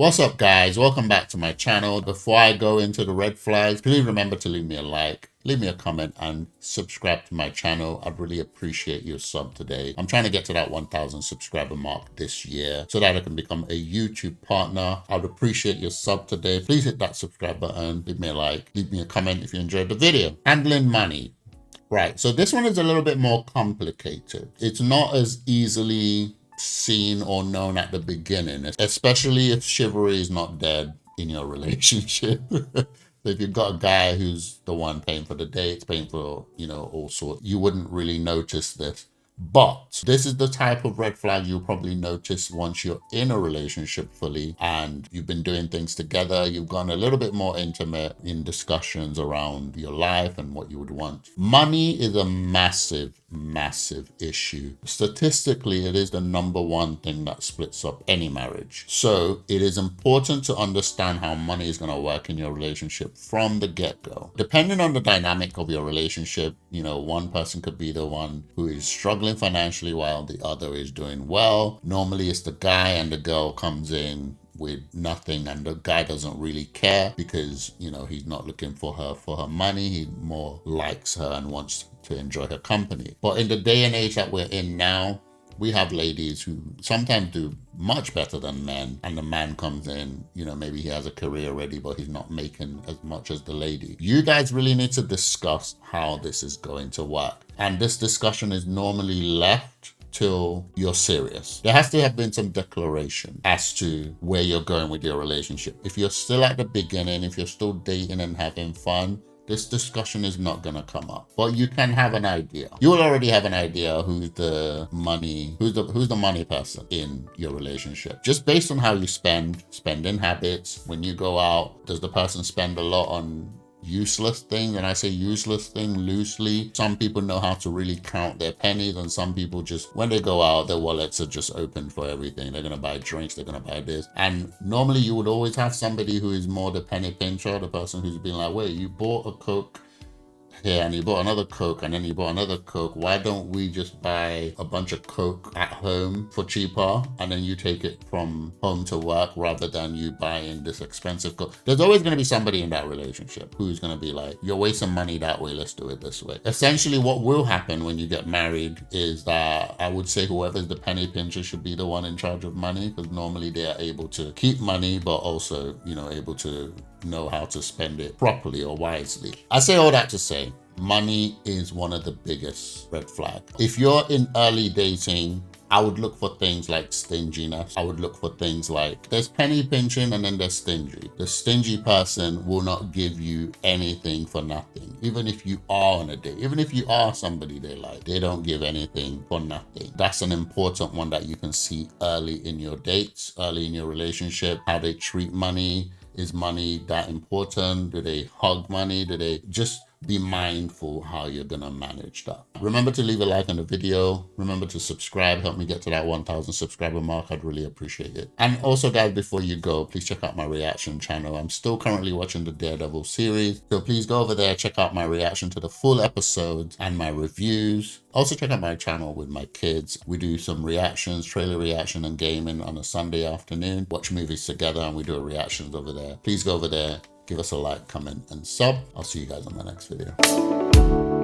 What's up, guys? Welcome back to my channel. Before I go into the red flags, please remember to leave me a like, leave me a comment, and subscribe to my channel. I'd really appreciate your sub today. I'm trying to get to that 1,000 subscriber mark this year so that I can become a YouTube partner. I'd appreciate your sub today. Please hit that subscribe button, leave me a like, leave me a comment if you enjoyed the video. Handling money. Right, so this one is a little bit more complicated. It's not as easily seen or known at the beginning, especially if chivalry is not dead in your relationship. So if you've got a guy who's the one paying for the dates, paying for, all sorts, you wouldn't really notice this. But this is the type of red flag you'll probably notice once you're in a relationship fully and you've been doing things together. You've gone a little bit more intimate in discussions around your life and what you would want. Money is a massive issue. Statistically, it is the #1 thing that splits up any marriage. So it is important to understand how money is going to work in your relationship from the get-go. Depending on the dynamic of your relationship, one person could be the one who is struggling financially while the other is doing well. Normally it's the guy, and the girl comes in with nothing, and the guy doesn't really care because he's not looking for her money. He more likes her and wants to enjoy her company. But in the day and age that we're in now, we have ladies who sometimes do much better than men, and the man comes in, maybe he has a career already, but he's not making as much as the lady. You guys really need to discuss how this is going to work. And this discussion is normally left till you're serious. There has to have been some declaration as to where you're going with your relationship. If you're still at the beginning, if you're still dating and having fun, this discussion is not going to come up, but you can have an idea. You will already have an idea who's the money person in your relationship, just based on how you spending habits. When you go out, does the person spend a lot on useless things? And I say useless thing loosely. Some people know how to really count their pennies, and some people just, when they go out, their wallets are just open for everything. They're going to buy drinks, they're going to buy this. And normally you would always have somebody who is more the penny pincher, the person who's been like, wait, you bought a Coke here and you bought another Coke and then you bought another Coke. Why don't we just buy a bunch of Coke at home for cheaper, and then you take it from home to work rather than you buying this expensive Coke? There's always going to be somebody in that relationship who's going to be like, you're wasting money that way, let's do it this way. Essentially what will happen when you get married is that I would say whoever's the penny pincher should be the one in charge of money, because normally they are able to keep money but also able to know how to spend it properly or wisely. I say all that to say, money is one of the biggest red flags. If you're in early dating, I would look for things like stinginess. I would look for things like, there's penny pinching and then there's stingy. The stingy person will not give you anything for nothing. Even if you are on a date, even if you are somebody they like, they don't give anything for nothing. That's an important one that you can see early in your dates, early in your relationship, how they treat money. Is money that important? Do they hug money? Do they just be mindful how you're gonna manage that? Remember to leave a like on the video. Remember to subscribe. Help me get to that 1,000 subscriber mark. I'd really appreciate it. And also, guys, before you go, please check out my reaction channel. I'm still currently watching the Daredevil series, so please go over there, check out my reaction to the full episodes and my reviews. Also check out my channel with my kids. We do some reactions, trailer reaction and gaming on a Sunday afternoon. Watch movies together and we do reactions over there. Please go over there, give us a like, comment, and sub. I'll see you guys on the next video.